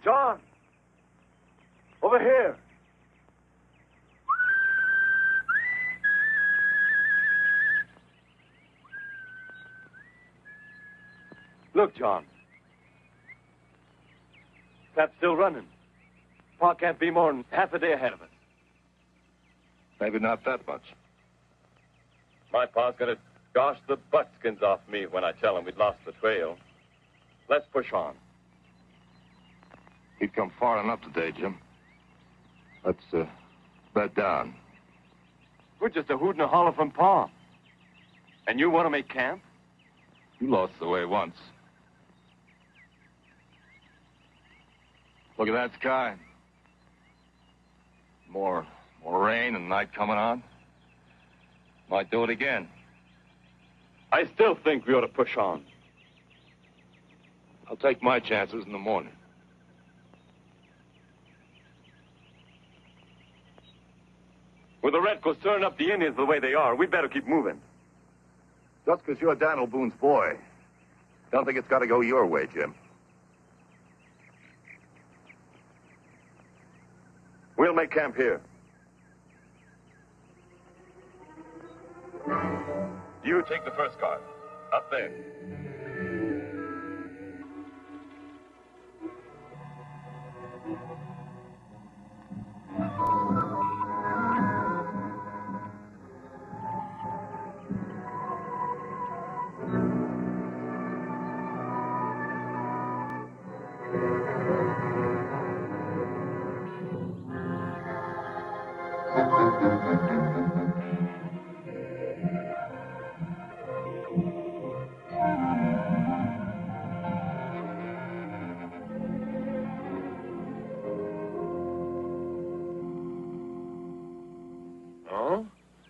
John! Over here! Look, John. That's still running. Pa can't be more than half a day ahead of us. Maybe not that much. My pa's gonna gosh the buckskins off me when I tell him we'd lost the trail. Let's push on. He'd come far enough today, Jim. Let's bed down. We're just a hoot and a holler from Pa. And you want to make camp? You lost the way once. Look at that sky. More rain and night coming on. Might do it again. I still think we ought to push on. I'll take my chances in the morning. With the redcoats turning up the Indians the way they are, we better keep moving. Just because you're Daniel Boone's boy, don't think it's got to go your way, Jim. We'll make camp here. You take the first car. Up there.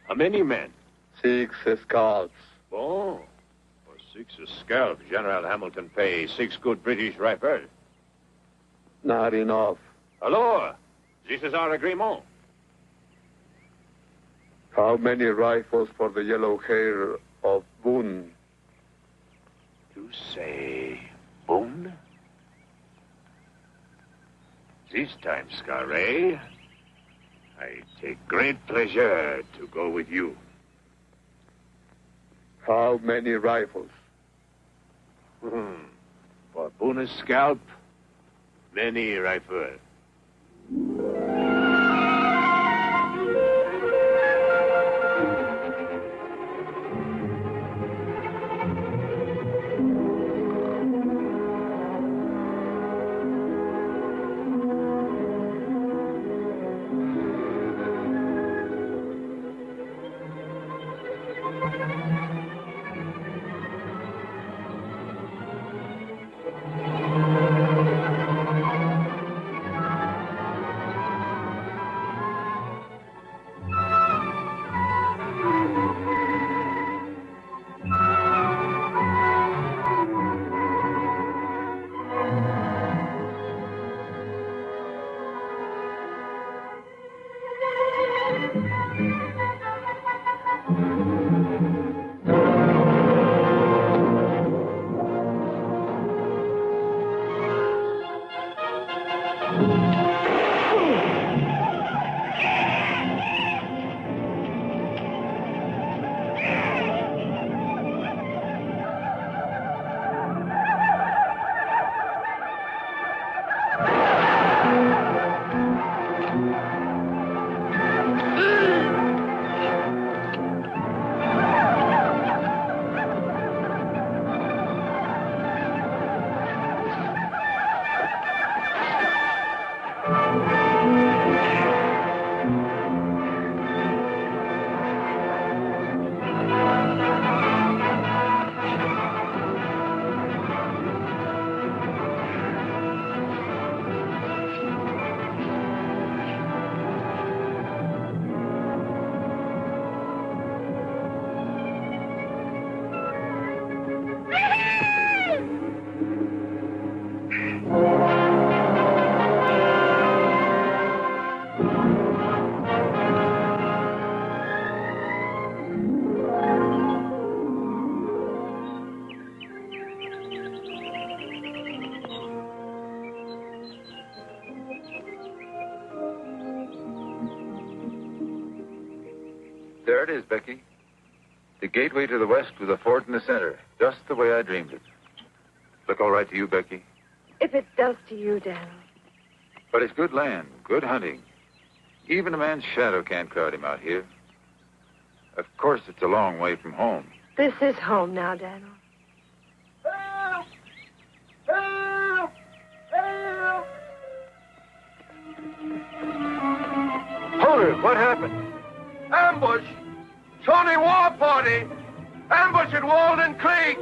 How many men? 6 scalps. Oh, for 6 scalps, General Hamilton pay 6 good British rifles. Not enough. Alors, this is our agreement. How many rifles for the yellow hair of Boone? You say Boone? This time, Scarray, I take great pleasure to go with you. How many rifles? For Boone's scalp, many rifles. Becky. The gateway to the west with a fort in the center, just the way I dreamed it. Look all right to you, Becky? If it does to you, Daniel. But it's good land, good hunting. Even a man's shadow can't crowd him out here. Of course, it's a long way from home. This is home now, Daniel. Help! Help! Help! Hold it! What happened? Ambush! Shawnee war party! Ambush at Walden Creek!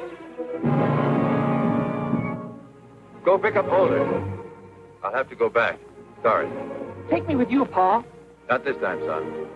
Go pick up Holder. I'll have to go back. Sorry. Take me with you, Pa. Not this time, son.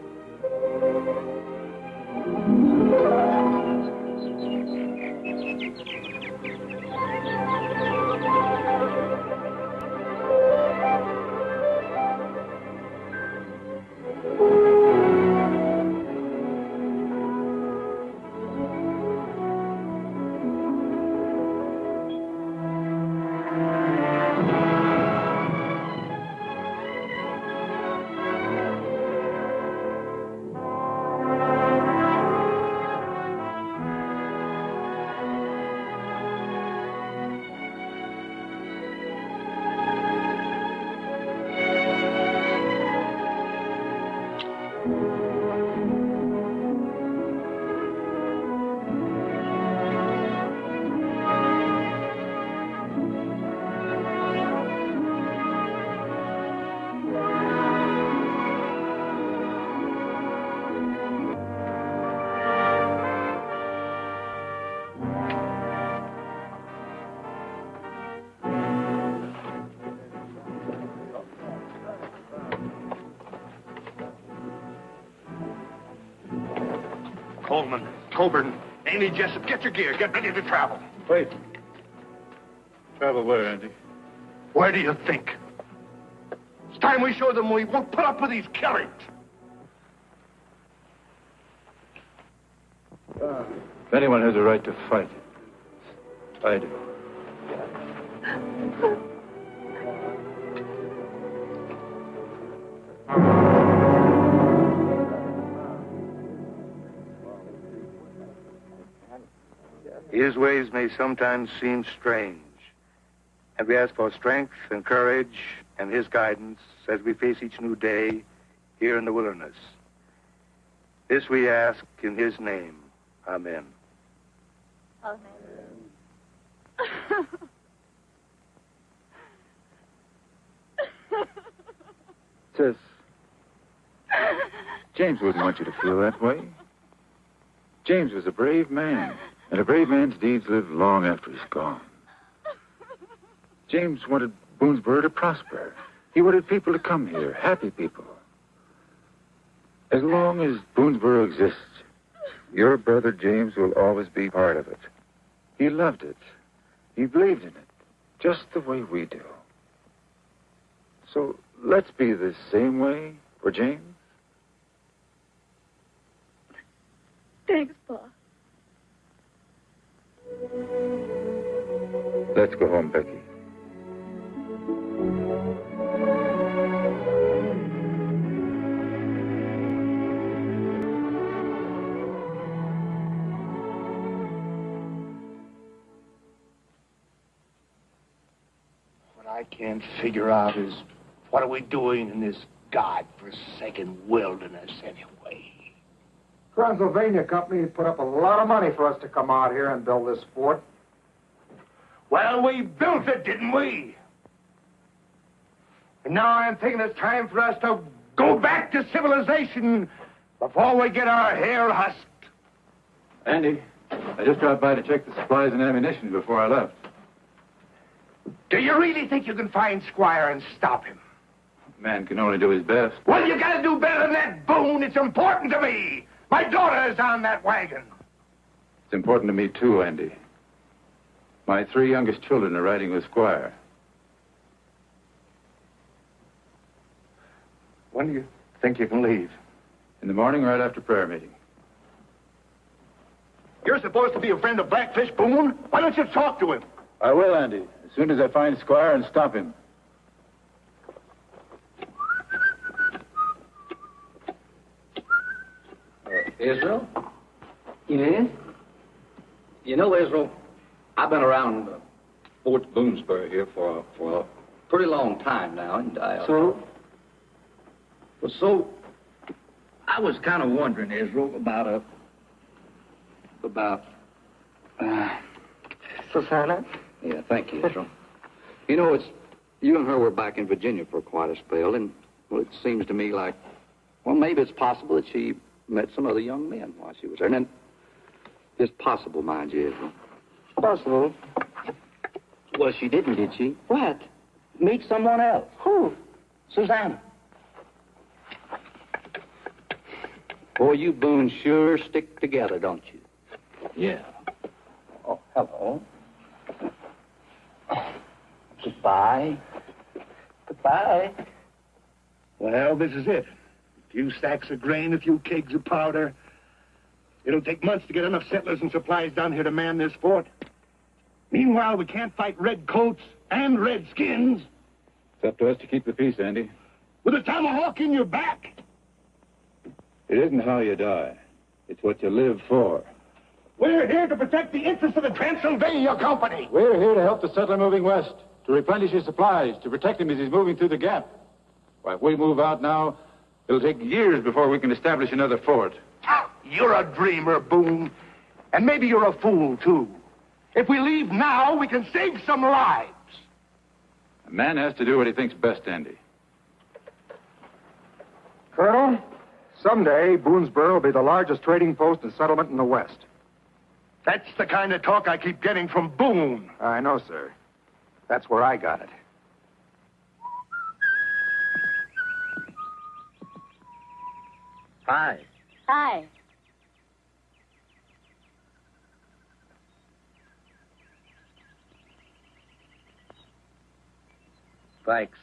Coleman, Coburn, Amy Jessup, get your gear. Get ready to travel. Wait. Travel where, Andy? Where do you think? It's time we show them we won't put up with these killings. If anyone has a right to fight, I do. His ways may sometimes seem strange, and we ask for strength and courage and his guidance as we face each new day here in the wilderness. This we ask in his name. Amen. Amen. Sis, James wouldn't want you to feel that way. James was a brave man, and a brave man's deeds live long after he's gone. James wanted Boonesborough to prosper. He wanted people to come here, happy people. As long as Boonesborough exists, your brother James will always be part of it. He loved it. He believed in it, just the way we do. So let's be the same way for James. Thanks, Pa. Let's go home, Becky. What I can't figure out is what are we doing in this God-forsaken wilderness anyway? Transylvania Company put up a lot of money for us to come out here and build this fort. Well, we built it, didn't we? And now I'm thinking it's time for us to go back to civilization before we get our hair husked. Andy, I just dropped by to check the supplies and ammunition before I left. Do you really think you can find Squire and stop him? Man can only do his best. Well, you gotta do better than that, Boone. It's important to me. My daughter is on that wagon. It's important to me, too, Andy. My 3 youngest children are riding with Squire. When do you think you can leave? In the morning, right after prayer meeting. You're supposed to be a friend of Blackfish, Boone. Why don't you talk to him? I will, Andy, as soon as I find Squire and stop him. Israel? Yes? You know, Israel, I've been around Fort Boonesborough here for a pretty long time now, and So, I was kind of wondering, Israel, about Susanna? Yeah, thank you, Israel. You know, you and her were back in Virginia for quite a spell, and, well, it seems to me like, well, maybe it's possible that she met some other young men while she was there. And then, it's possible, mind you, Israel. Possible. Well, she didn't, did she? What? Meet someone else. Who? Susanna. Boy, you Boones sure stick together, don't you? Yeah. Oh, hello. Goodbye. Goodbye. Well, this is it. A few sacks of grain, a few kegs of powder. It'll take months to get enough settlers and supplies down here to man this fort. Meanwhile, we can't fight red coats and red skins. It's up to us to keep the peace, Andy. With a tomahawk in your back. It isn't how you die. It's what you live for. We're here to protect the interests of the Transylvania Company. We're here to help the settler moving west, to replenish his supplies, to protect him as he's moving through the gap. Why, if we move out now, it'll take years before we can establish another fort. You're a dreamer, Boone. And maybe you're a fool, too. If we leave now, we can save some lives. A man has to do what he thinks best, Andy. Colonel, someday Boonesborough will be the largest trading post and settlement in the West. That's the kind of talk I keep getting from Boone. I know, sir. That's where I got it. Hi. Hi. Thanks.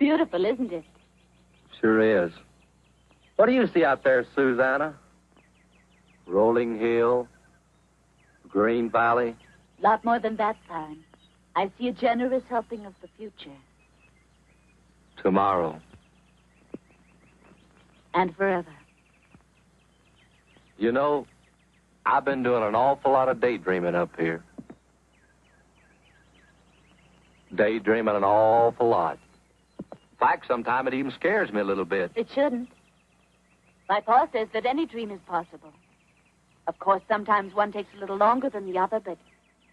Beautiful, isn't it? Sure is. What do you see out there, Susanna? Rolling hill, green valley. Lot more than that, Faron. I see a generous helping of the future. Tomorrow. And forever. You know, I've been doing an awful lot of daydreaming up here. Daydreaming an awful lot. In fact, sometimes it even scares me a little bit. It shouldn't. My pa says that any dream is possible. Of course, sometimes one takes a little longer than the other, but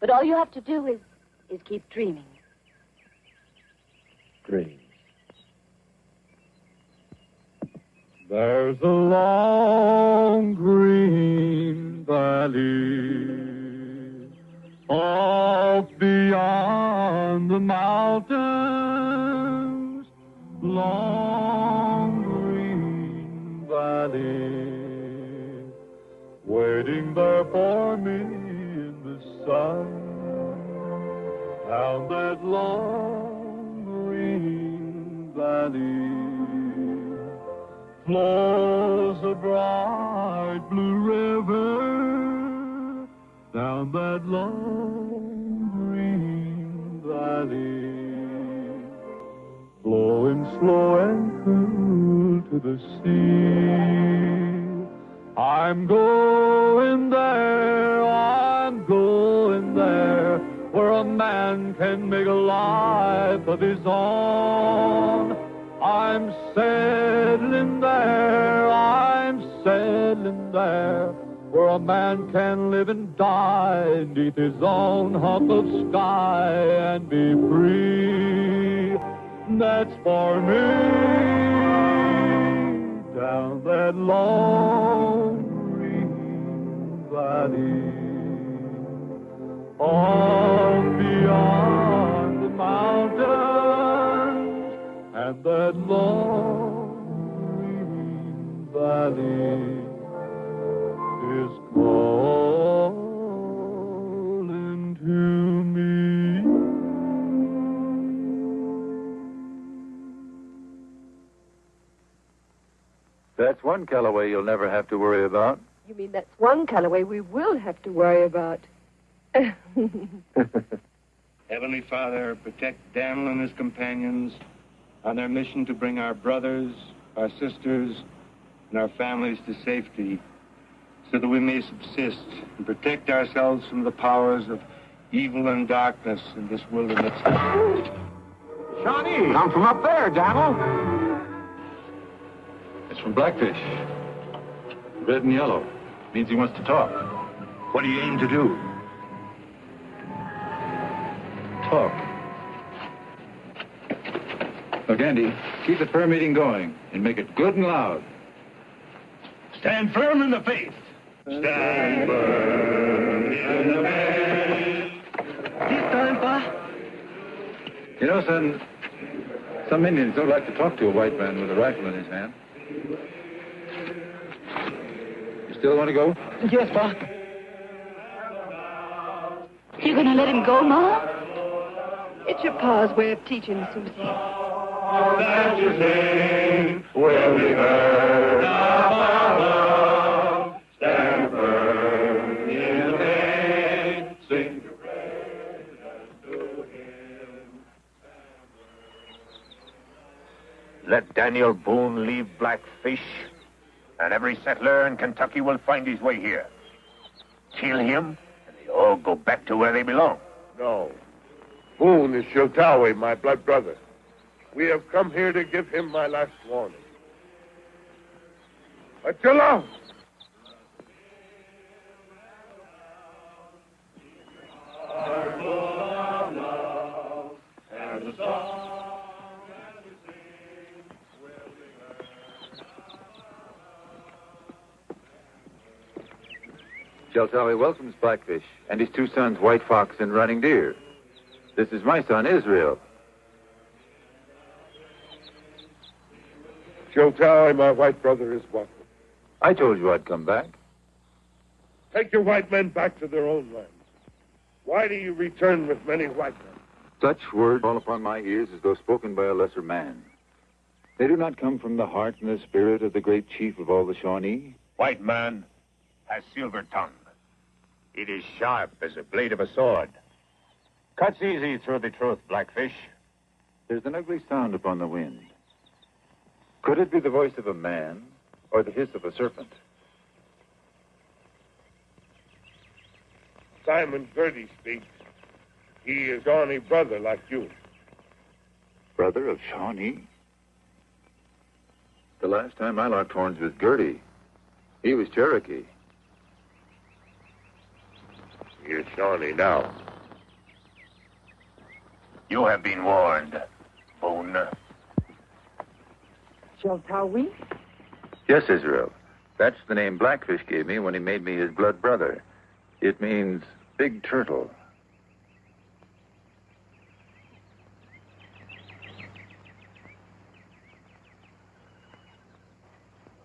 all you have to do is keep dreaming. Dreams. There's a long green valley off beyond the mountains, long green valley, waiting there for me in the sun, down that long green valley flows a bright blue river, down that long green valley, flowing slow and cool to the sea. I'm going there, where a man can make a life of his own. I'm settling there, where a man can live and die beneath his own hunk of sky and be free. That's for me, down that long green valley, all beyond the mountains, and that long green valley is calling to me. That's one Callaway you'll never have to worry about. You mean that's one Callaway we will have to worry about? Heavenly Father, protect Daniel and his companions on their mission to bring our brothers, our sisters, and our families to safety, so that we may subsist and protect ourselves from the powers of evil and darkness in this wilderness. Shawnee! Come from up there, Daniel. It's from Blackfish. Red and yellow. Means he wants to talk. What do you aim to do? Talk. Look, Andy, keep the prayer meeting going and make it good and loud. Stand firm in the faith. Stand firm in the faith. This time, Pa. You know, son, some Indians don't like to talk to a white man with a rifle in his hand. You still want to go? Yes, Pa. You gonna let him go, Ma? It's your pa's way of teaching, Susie. That your name will be heard above. Stand firm in the faith. Sing your praise unto him. Let Daniel Boone leave Blackfish, and every settler in Kentucky will find his way here. Kill him, and they all go back to where they belong. No. Boone is Shotawe, my blood brother. We have come here to give him my last warning. Attila! Sheltawi welcomes Blackfish and his two sons, White Fox and Running Deer. This is my son, Israel. Shotawe, my white brother, is welcome. I told you I'd come back. Take your white men back to their own lands. Why do you return with many white men? Such words fall upon my ears as though spoken by a lesser man. They do not come from the heart and the spirit of the great chief of all the Shawnee. White man has silver tongue. It is sharp as a blade of a sword. Cuts easy through the truth, Blackfish. There's an ugly sound upon the wind. Could it be the voice of a man or the hiss of a serpent? Simon Gertie speaks. He is Shawnee brother like you. Brother of Shawnee? The last time I locked horns with Gertie, he was Cherokee. He is Shawnee now. You have been warned, Boone. Sheltawi? Yes, Israel. That's the name Blackfish gave me when he made me his blood brother. It means big turtle.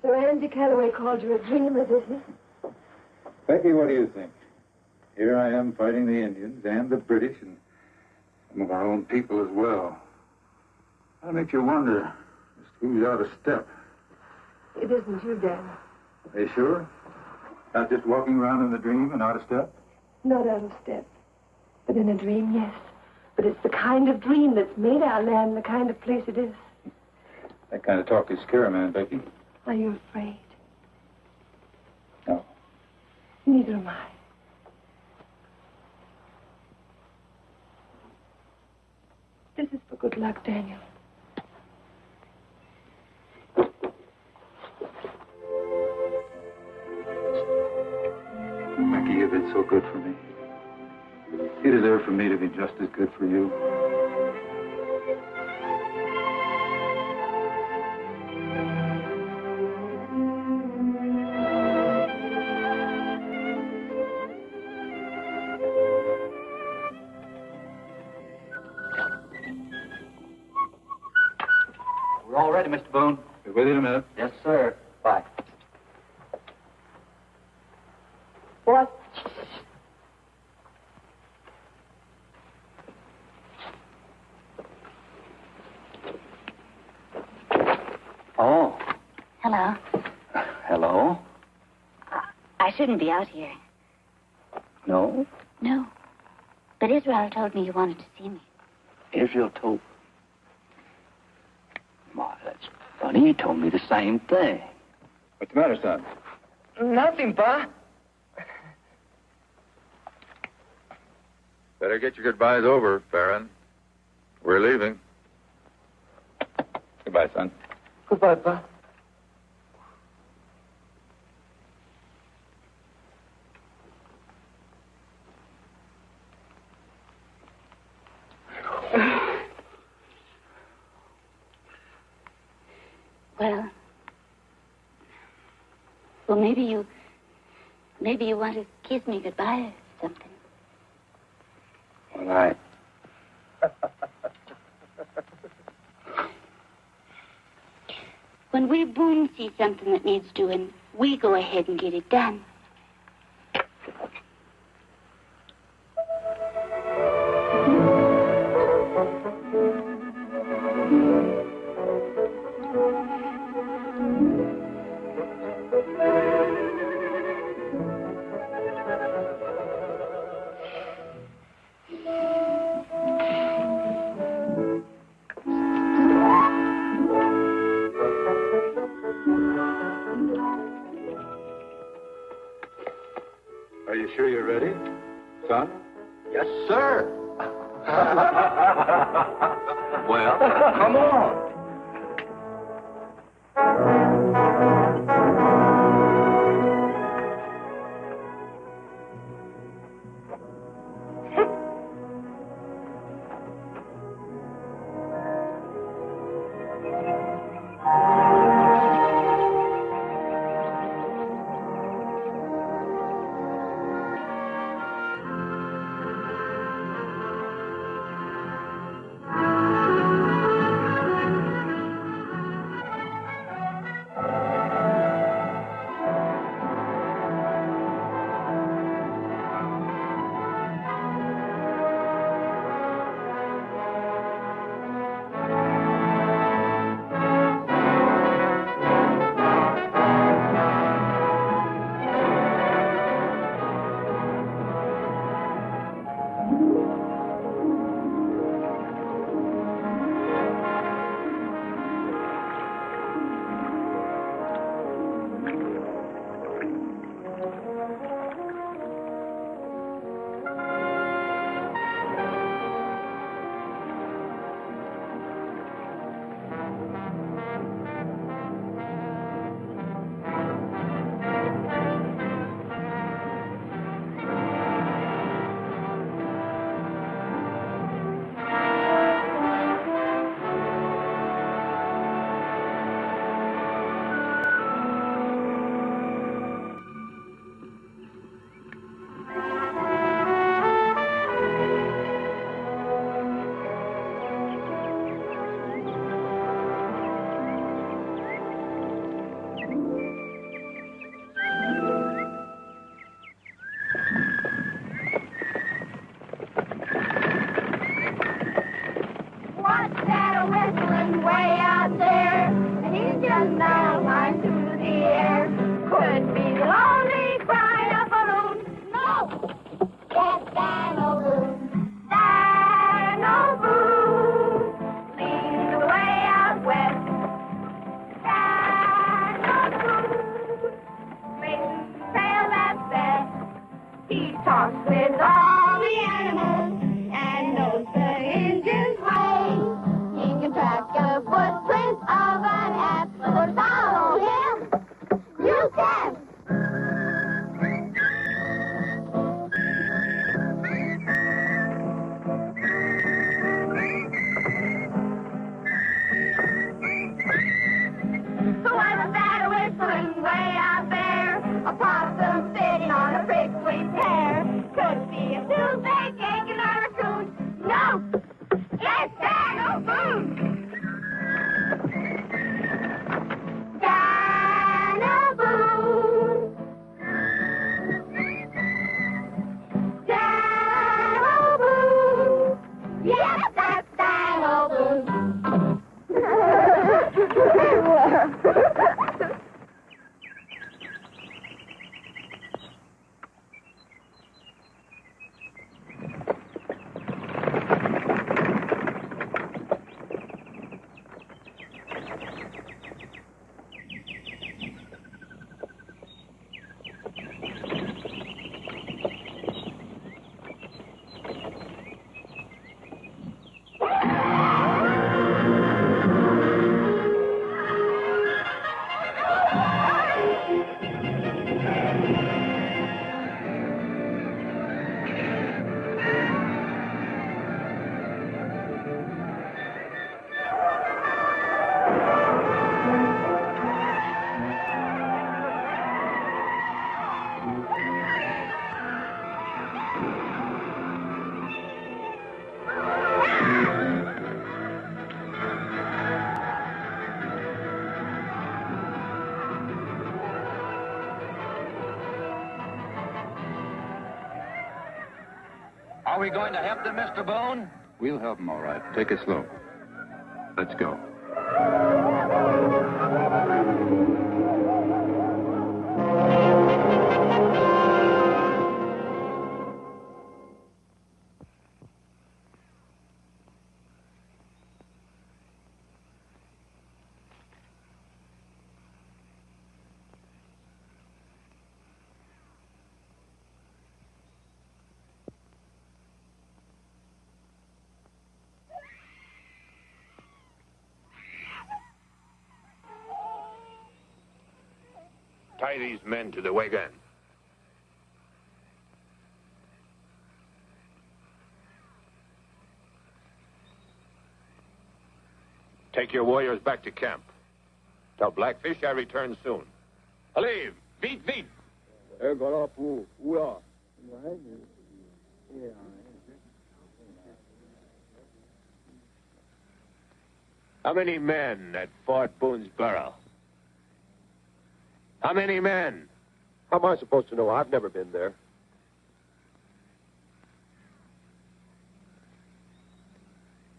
Sir Andy Calloway called you a dreamer, did he? Becky, what do you think? Here I am fighting the Indians and the British and some of our own people as well. That makes you wonder just who's out of step. It isn't you, Dan. Are you sure? Not just walking around in the dream and out of step? Not out of step. But in a dream, yes. But it's the kind of dream that's made our land the kind of place it is. That kind of talk is scare a man, Becky. Are you afraid? No. Neither am I. This is for good luck, Daniel. Becky, you've been so good for me. You deserve for me to be just as good for you. We're all ready, Mr. Boone. Be with you in a minute. Yes, sir. Bye. What? Oh. Hello. Hello? I shouldn't be out here. No? No. But Israel told me you wanted to see me. Israel told... My, that's funny. He told me the same thing. What's the matter, son? Nothing, Pa. Better get your goodbyes over, Faron. We're leaving. Goodbye, son. Goodbye, Pa. Well, maybe you want to kiss me goodbye or something. All right. When we Boone see something that needs doing, we go ahead and get it done. Are you sure you're ready, son? Yes, sir. Well, Come on. Are we going to help them, Mr. Boone? We'll help them, all right. Take it slow. Let's go. Tie these men to the wagon. Take your warriors back to camp. Tell Blackfish I return soon. Leave! Beat! How many men at Fort Boonesborough? How many men? How am I supposed to know? I've never been there.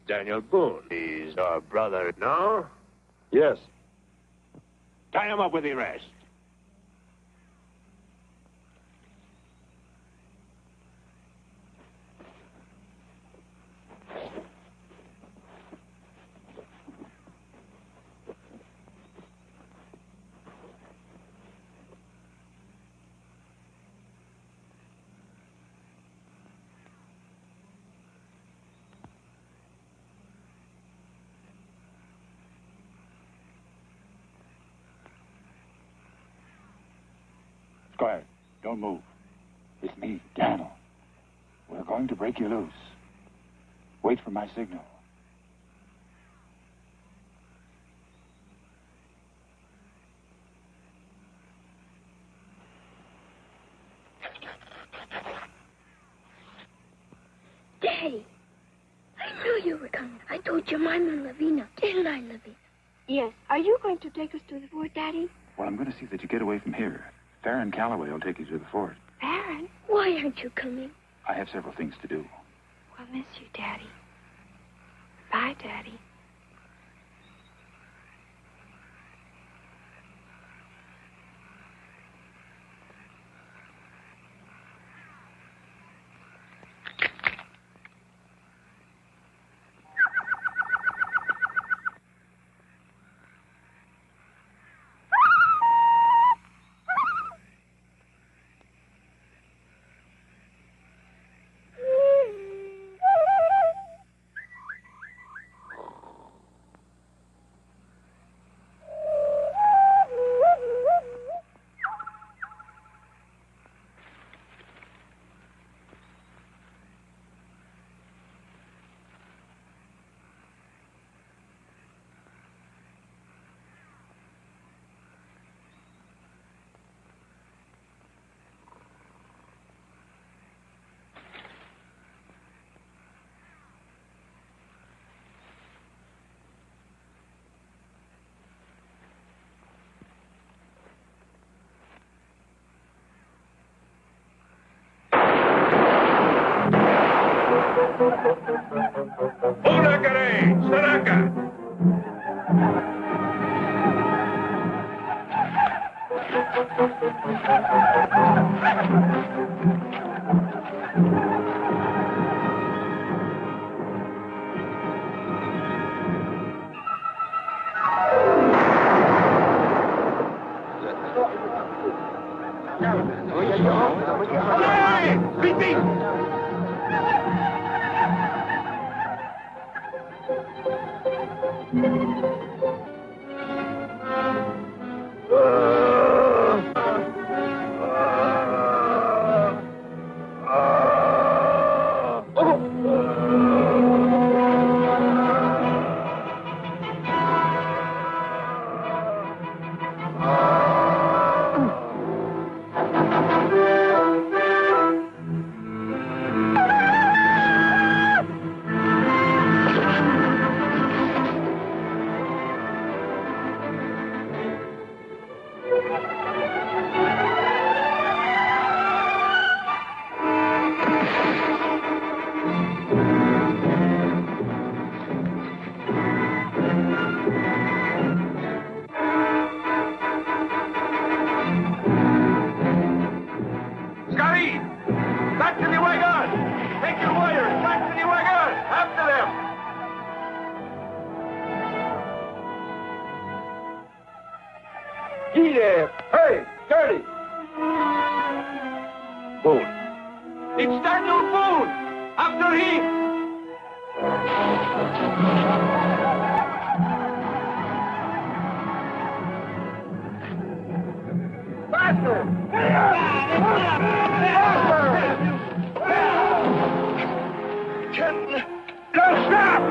Daniel Boone. He's our brother, no? Yes. Tie him up with the rest. Squire, don't move. It's me, Daniel. We're going to break you loose. Wait for my signal. Daddy, I knew you were coming. I told Jemima Lavina, didn't I, Lavina? Yes. Are you going to take us to the fort, Daddy? Well, I'm going to see that you get away from here. Faron Calloway will take you to the fort. Faron? Why aren't you coming? I have several things to do. We'll miss you, Daddy. Bye, Daddy. Unakare! Saraka! Boone. It's Daniel Boone! After him! Faster! Don't stop!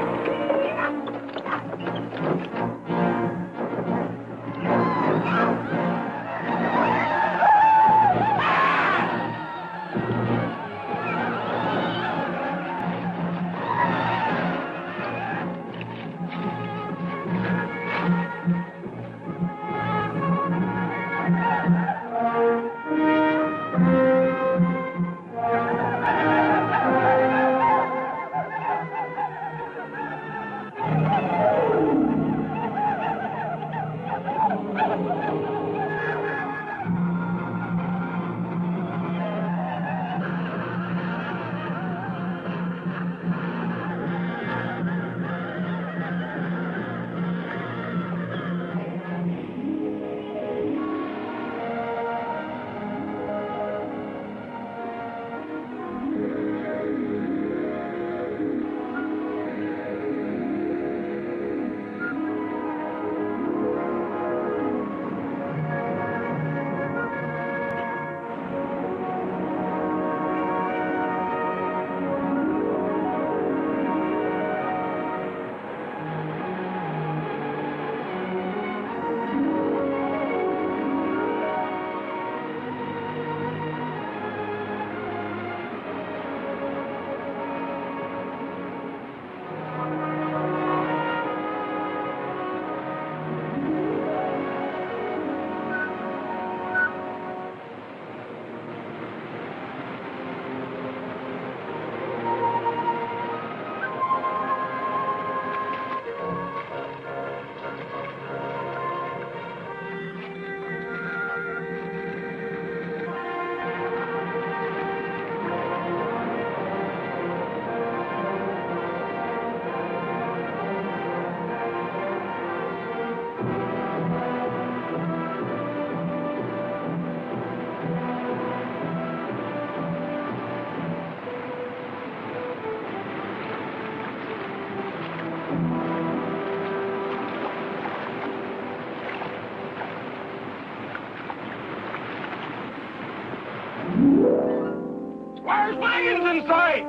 Squire's wagon's in sight!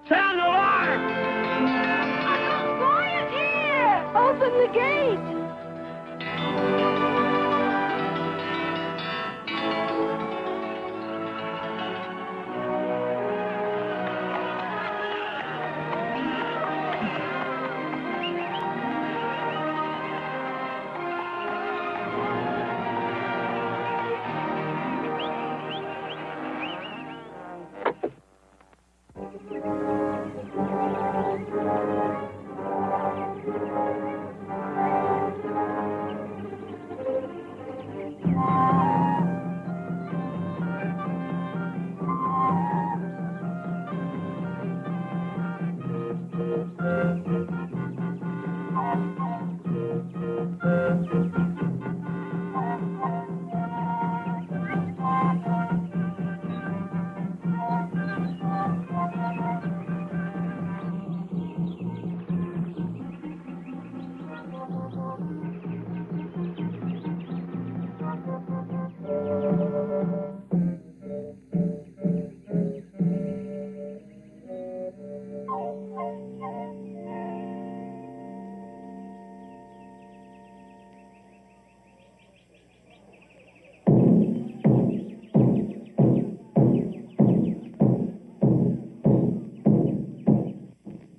Sound the alarm! Uncle Squire's here! Open the gate!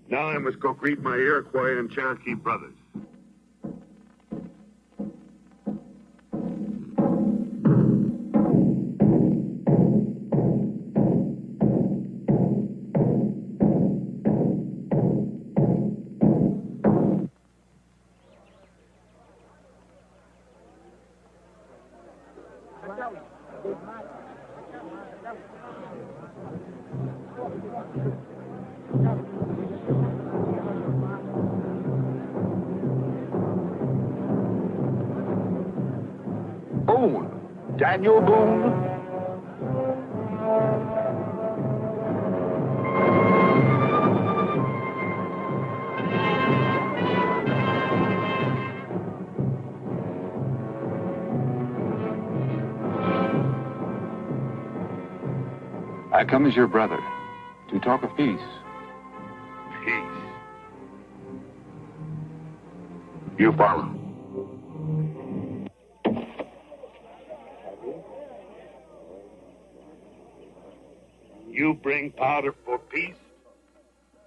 Now I must go greet my Iroquois and Cherokee brothers. Boone. Daniel Boone. I come as your brother to talk of peace. Peace. You follow. You bring powder for peace?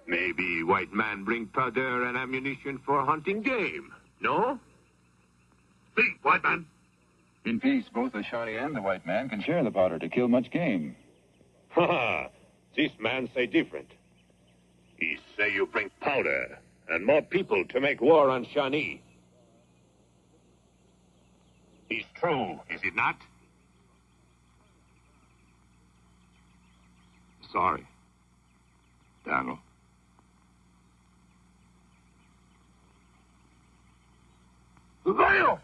Maybe white man bring powder and ammunition for hunting game. No? Speak, white man. In peace, both the Shawnee and the white man can share the powder to kill much game. Ha ha! This man say different. He say you bring powder. And more people to make war on Shawnee. It's true, is it not? Sorry, Daniel. Daniel!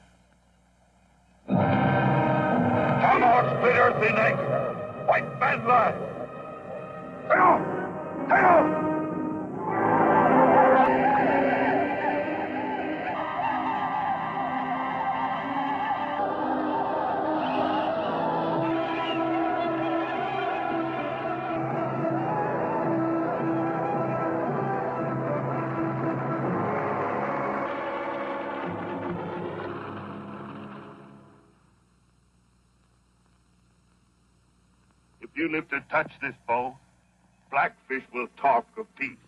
Tomahawk split earth in anger. White man lie. Daniel! Daniel! If you live to touch this bow, Blackfish will talk of peace.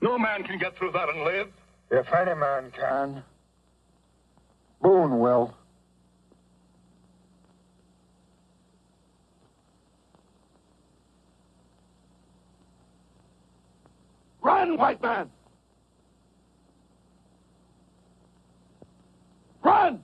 No man can get through that and live. If any man can, Boone will. Run, white man! Run!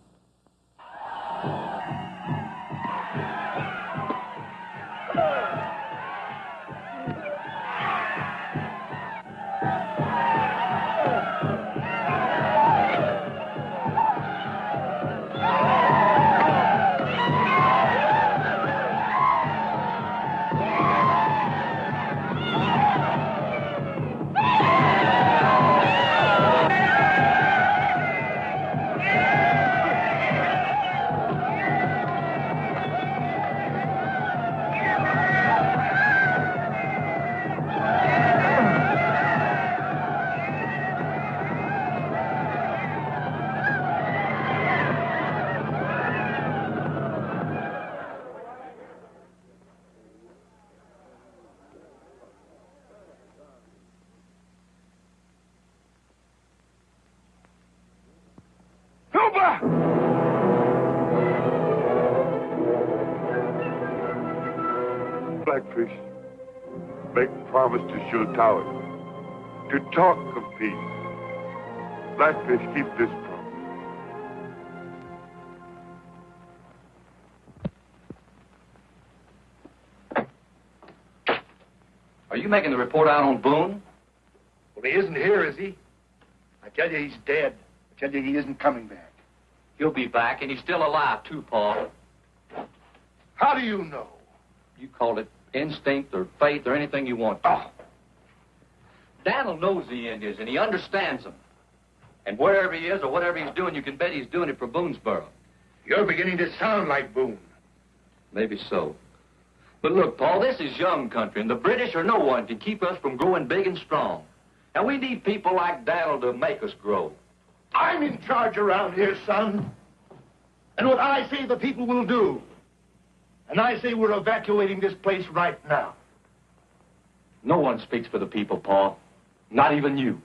Blackfish, make promise to shoot tower, to talk of peace. Blackfish, keep this promise. Are you making the report out on Boone? Well, he isn't here, is he? I tell you, he's dead. I tell you, he isn't coming back. He'll be back, and he's still alive, too, Paul. How do you know? You call it instinct or faith or anything you want. Oh. Daniel knows the Indians, and he understands them. And wherever he is or whatever he's doing, you can bet he's doing it for Boonesborough. You're beginning to sound like Boone. Maybe so. But look, Paul, this is young country, and the British or no one can keep us from growing big and strong. And we need people like Daniel to make us grow. I'm in charge around here, son. And what I say the people will do. And I say we're evacuating this place right now. No one speaks for the people, Paul. Not even you.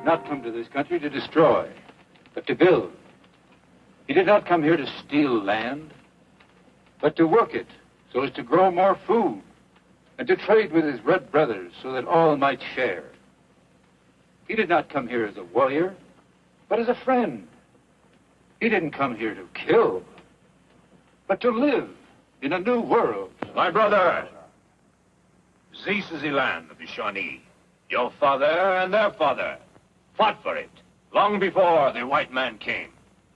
not come to this country to destroy, but to build. He did not come here to steal land, but to work it so as to grow more food and to trade with his red brothers so that all might share. He did not come here as a warrior, but as a friend. He didn't come here to kill, but to live in a new world. My brother, this is the land of the Shawnee. Your father and their father fought for it long before the white man came.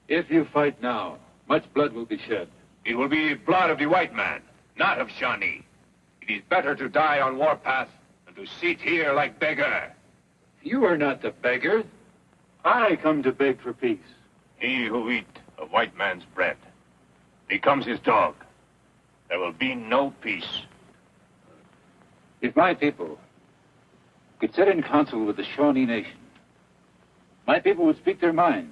If you fight now, much blood will be shed. It will be blood of the white man, not of Shawnee. It is better to die on warpath than to sit here like beggar. You are not the beggar. I come to beg for peace. He who eat a white man's bread becomes his dog. There will be no peace. If my people could sit in council with the Shawnee nation, my people would speak their mind,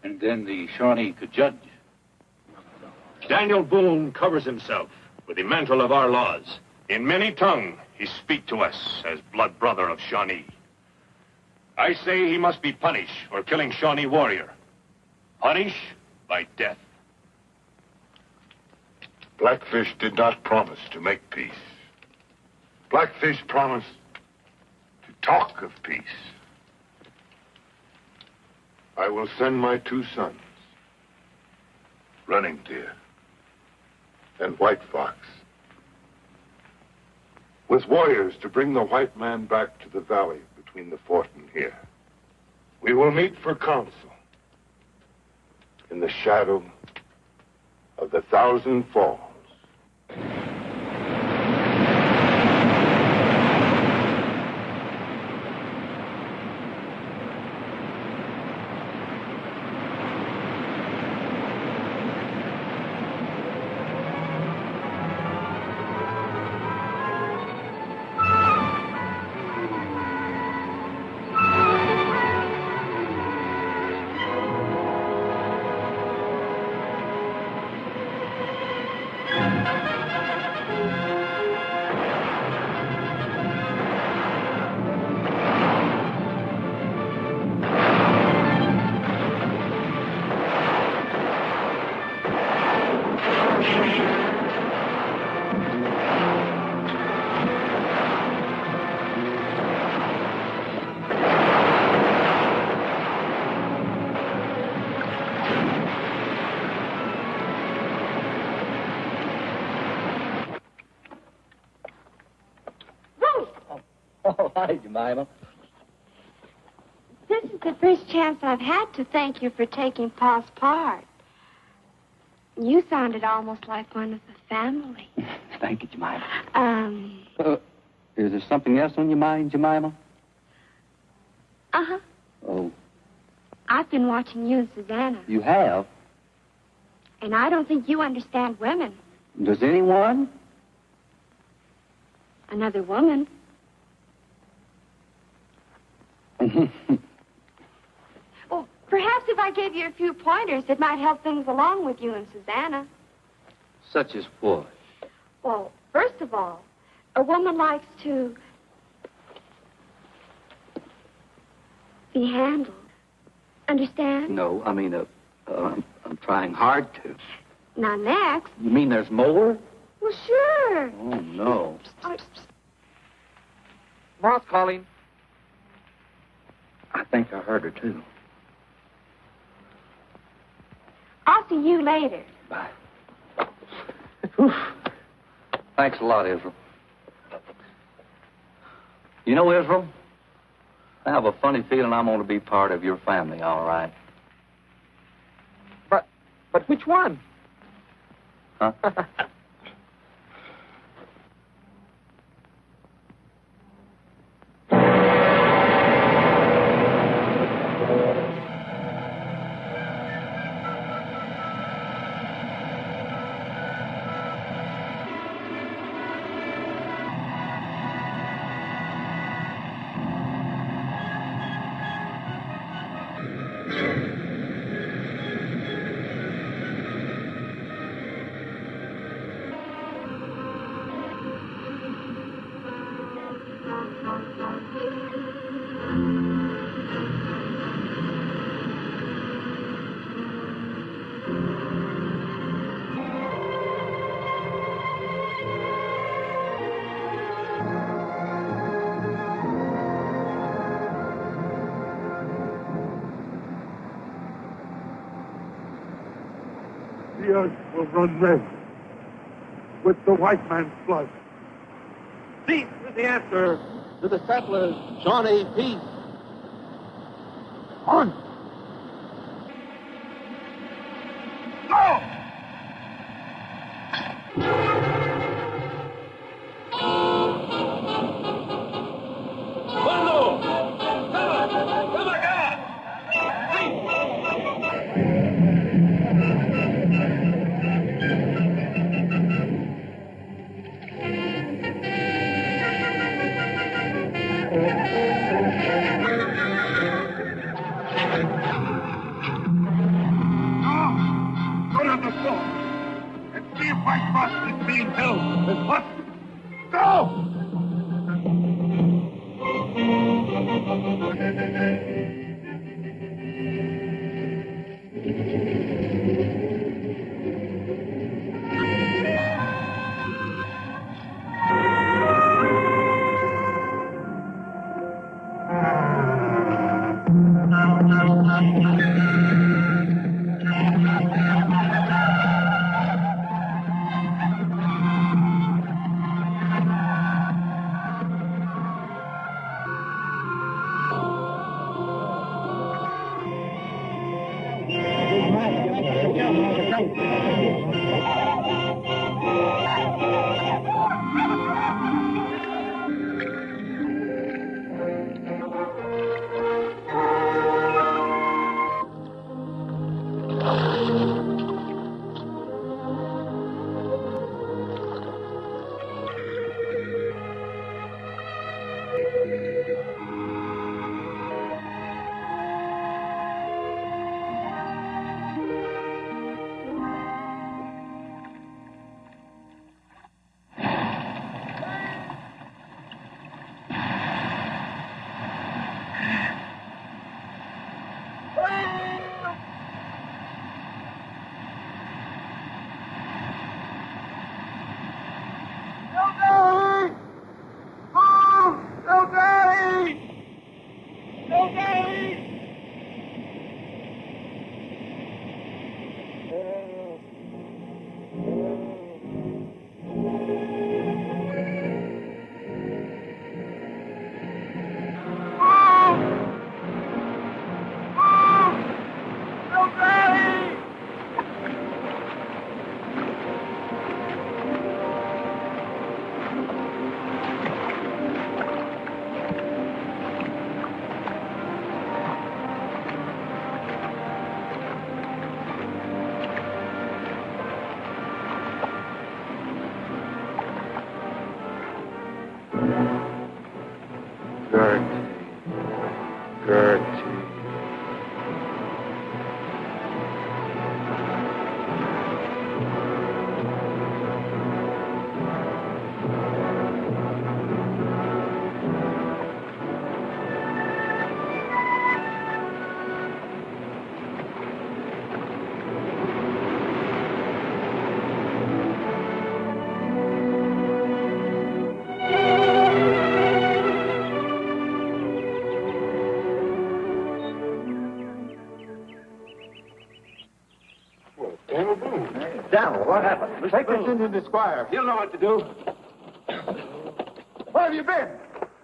and then the Shawnee could judge. Daniel Boone covers himself with the mantle of our laws. In many tongue, he speak to us as blood brother of Shawnee. I say he must be punished for killing Shawnee warrior. Punish by death. Blackfish did not promise to make peace. Blackfish promised to talk of peace. I will send my 2 sons, Running Deer and White Fox, with warriors to bring the white man back to the valley between the fort and here. We will meet for council in the shadow of the Thousand Falls. Hi, Jemima. This is the first chance I've had to thank you for taking Pa's part. You sounded almost like one of the family. Thank you, Jemima. Uh-huh. Is there something else on your mind, Jemima? Uh-huh. Oh, I've been watching you and Susanna, you have? and I don't think you understand women. Does anyone? Another woman. Well, perhaps if I gave you a few pointers, it might help things along with you and Susanna. Such as what? Well, first of all, a woman likes to be handled. Understand? No, I mean, I'm trying hard to. Now, next. You mean there's more? Well, sure. Oh, no. Ma's calling. I think I heard her, too. I'll see you later. Bye. Thanks a lot, Israel. You know, Israel, I have a funny feeling I'm going to be part of your family, all right. But which one? Huh? the earth will run red with the white man's blood. Peace is the answer to the settlers' Shawnee peace. On! Go! Go to the fort and see if White Fox is being held as hostage. Go! Daniel, what happened? Take this Indian to Squire. He'll know what to do. Where have you been?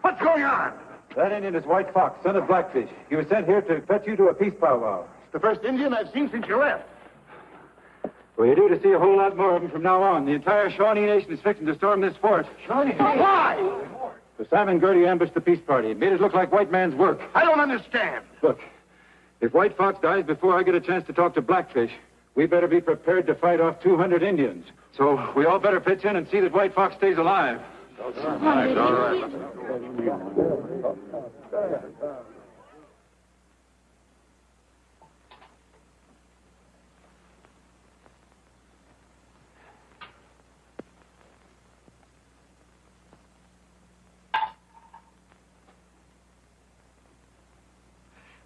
What's going on? That Indian is White Fox, son of Blackfish. He was sent here to fetch you to a peace powwow. It's the first Indian I've seen since you left. Well, you're due to see a whole lot more of them from now on. The entire Shawnee nation is fixing to storm this fort. Shawnee? Why? The Sam and Gertie ambushed the peace party. It made it look like white man's work. I don't understand. Look, if White Fox dies before I get a chance to talk to Blackfish, we better be prepared to fight off 200 Indians. So we all better pitch in and see that White Fox stays alive. All right.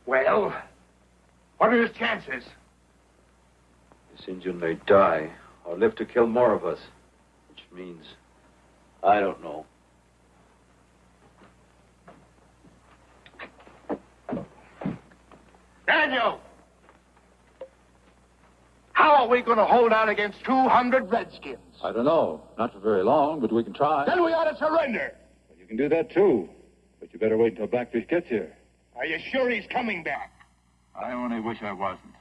Well, what are his chances? This Indian may die or live to kill more of us, which means I don't know. Daniel! How are we going to hold out against 200 redskins? I don't know. Not for very long, but we can try. Then we ought to surrender. You can do that, too. But you better wait until Blackfish gets here. Are you sure he's coming back? I only wish I wasn't.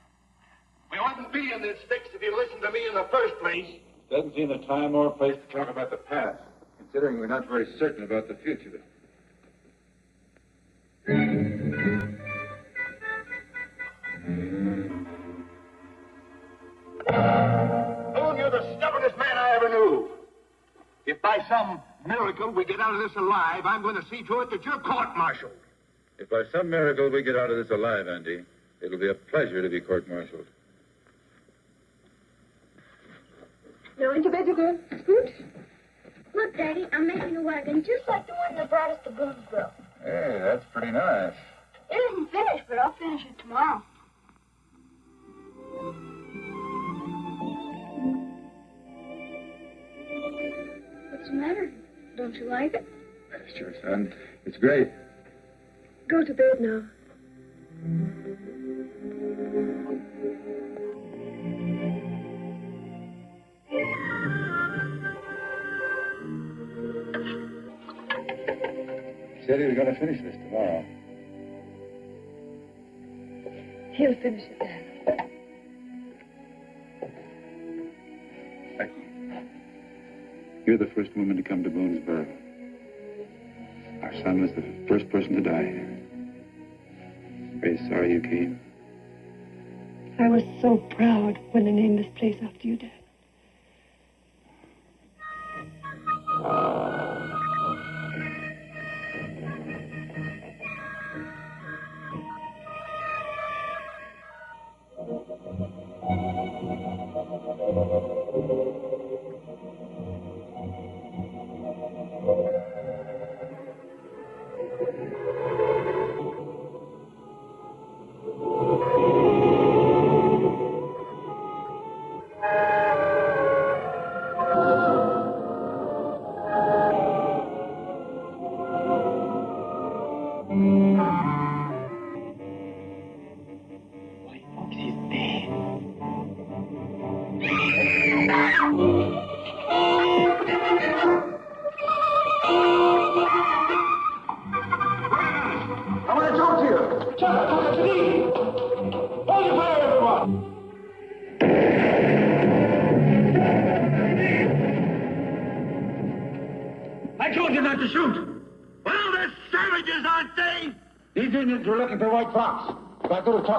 We wouldn't be in this fix if you listened to me in the first place. Doesn't seem the time or place to talk about the past, considering we're not very certain about the future. Boone, you're the stubbornest man I ever knew. If by some miracle we get out of this alive, I'm going to see to it that you're court-martialed. If by some miracle we get out of this alive, Andy, it'll be a pleasure to be court-martialed. Going to bed again, Scoot? Look, Daddy, I'm making a wagon just like the one that brought us to Boonesborough. Hey, that's pretty nice. It isn't finished, but I'll finish it tomorrow. What's the matter? Don't you like it? Sure, son. It's great. Go to bed now. He said he was going to finish this tomorrow. He'll finish it then. You're the first woman to come to Boonesborough. Our son was the first person to die here. Very sorry you came. I was so proud when they named this place after you, Dad.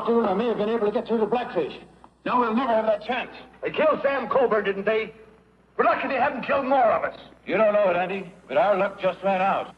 I may have been able to get through the Blackfish. Now we'll never have that chance. They killed Sam Colburn, didn't they? We're lucky they haven't killed more of us. You don't know it, Andy, but our luck just ran out.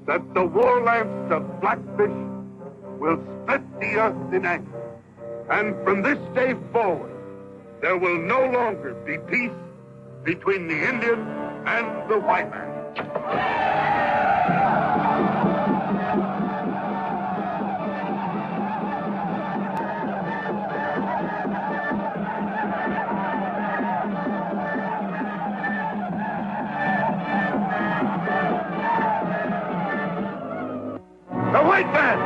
That the war lance of Blackfish will split the earth in anger. And from this day forward, there will no longer be peace between the Indian and the white man. The white man!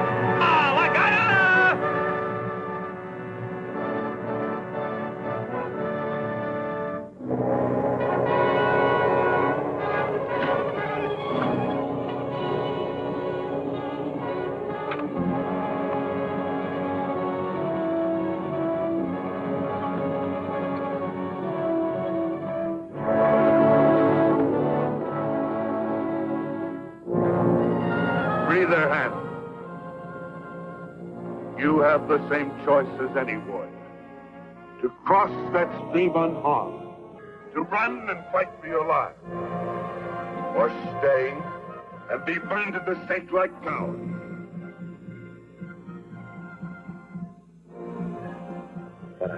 Free their hands. You have the same choice as any warrior. To cross that stream unharmed. To run and fight for your life. Or stay and be burned at the stake like cowards. But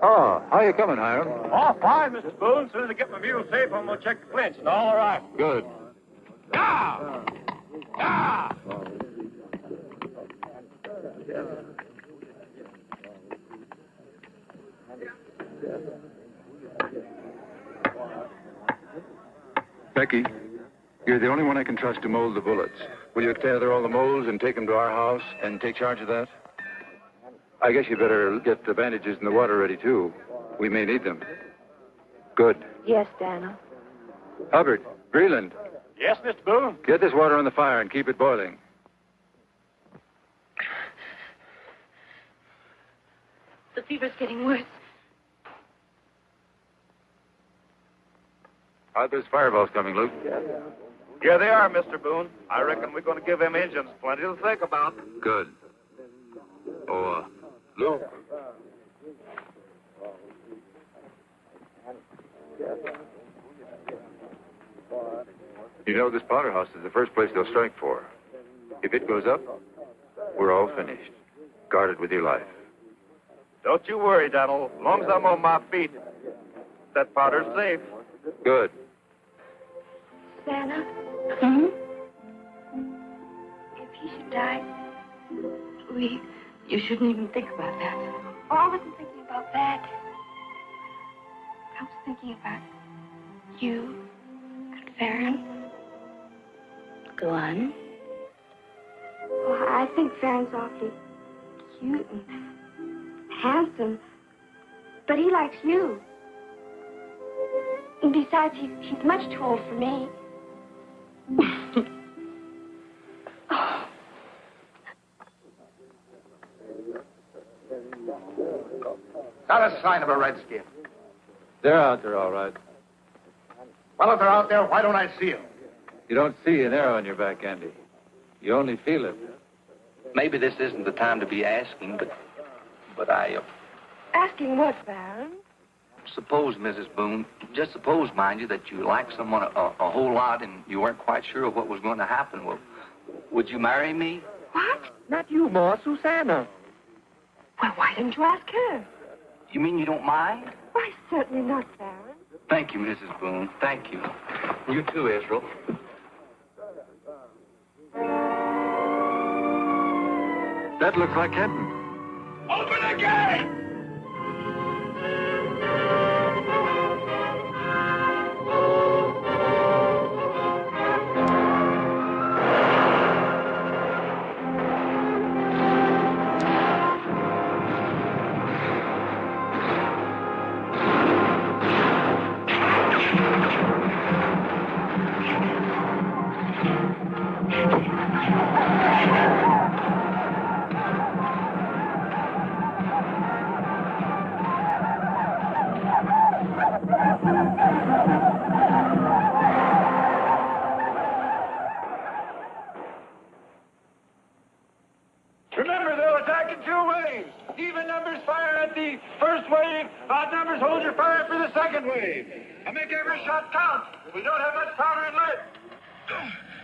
Oh, how you coming, Hiram? Oh, fine, Mr. Boone. As soon as I get my mule safe, I'm going to check the clinch. And all right. Good. Ah! Ah! Becky, you're the only one I can trust to mold the bullets. Will you tether all the molds and take them to our house and take charge of that? I guess you better get the bandages and the water ready, too. We may need them. Good. Yes, Daniel. Hubbard, Breland, Yes, Mr. Boone? get this water on the fire and keep it boiling. The fever's getting worse. Are those fireballs coming, Luke? Here they are, Mr. Boone. I reckon we're going to give them engines plenty to think about. Good. Oh, Luke. You know, this powder house is the first place they'll strike for. If it goes up, we're all finished. Guard it with your life. Don't you worry, Daniel. As long as I'm on my feet, that powder's safe. Good. Santa, Hmm? if he should die, You shouldn't even think about that. oh, I wasn't thinking about that. I was thinking about you and Faron. Go on. Well, I think Farron's awfully cute and handsome, but he likes you. And besides, he's much too old for me. Not a sign of a redskin. They're out there, all right. Well, if they're out there, why don't I see them? You don't see an arrow in your back, Andy. You only feel it. Maybe this isn't the time to be asking, but I Asking what, Faron? suppose, Mrs. Boone, just suppose, mind you, that you liked someone a whole lot and you weren't quite sure of what was going to happen. Well, would you marry me? What? Not you, Ma, Susanna. Well, why didn't you ask her? You mean you don't mind? Why, certainly not, Faron. Thank you, Mrs. Boone. Thank you. You too, Israel. That looks like Kenton. Open the gate! Remember, they'll attack in two waves. Even numbers fire at the first wave. Odd numbers hold your fire for the second wave. And make every shot count. We don't have much powder and lead.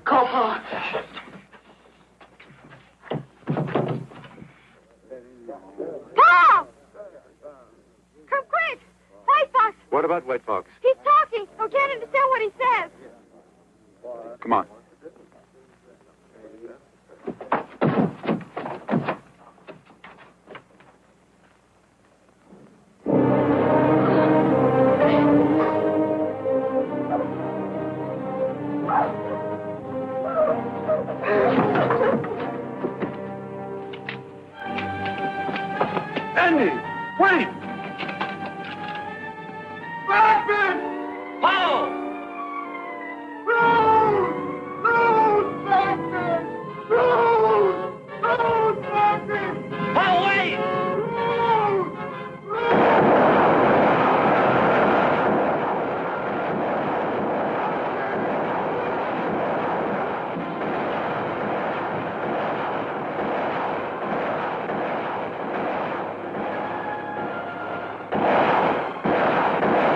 Corporal. Paul! Come quick! White Fox! What about White Fox? He's talking. I can't understand what he says. Come on. Andy! Wait! Blackman! Paul! Rose! Rose! Blackman! Rose! Rose! Blackman! Paul, wait!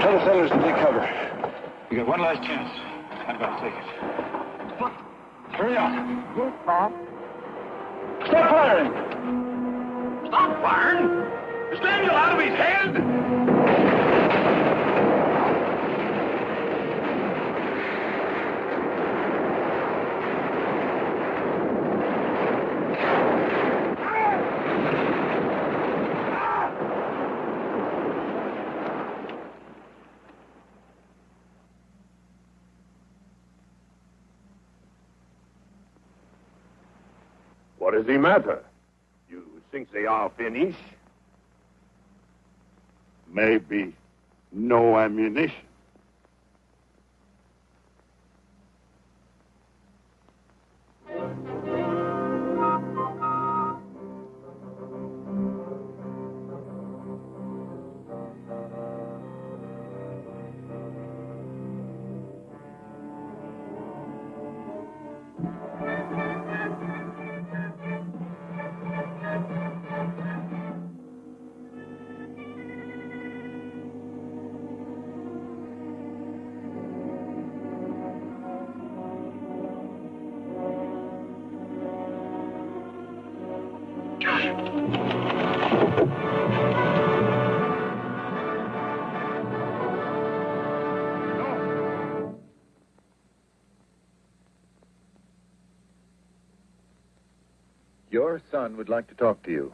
Tell the settlers to take cover. You got one last chance. I'm going to take it. But... Hurry up. Yes, Bob. Stop firing! Stop firing? Is Daniel out of his head? What does he matter? You think they are finished? Maybe no ammunition. Your son would like to talk to you.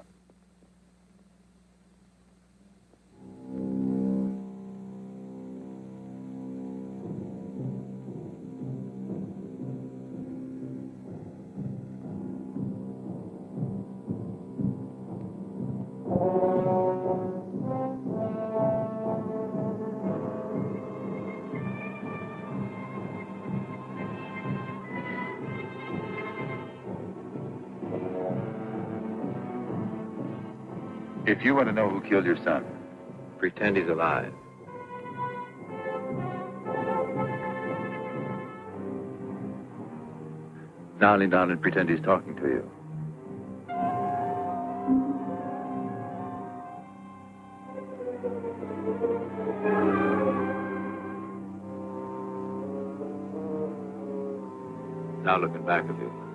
If you want to know who killed your son, pretend he's alive. Now lean down and pretend he's talking to you. Now looking back of you.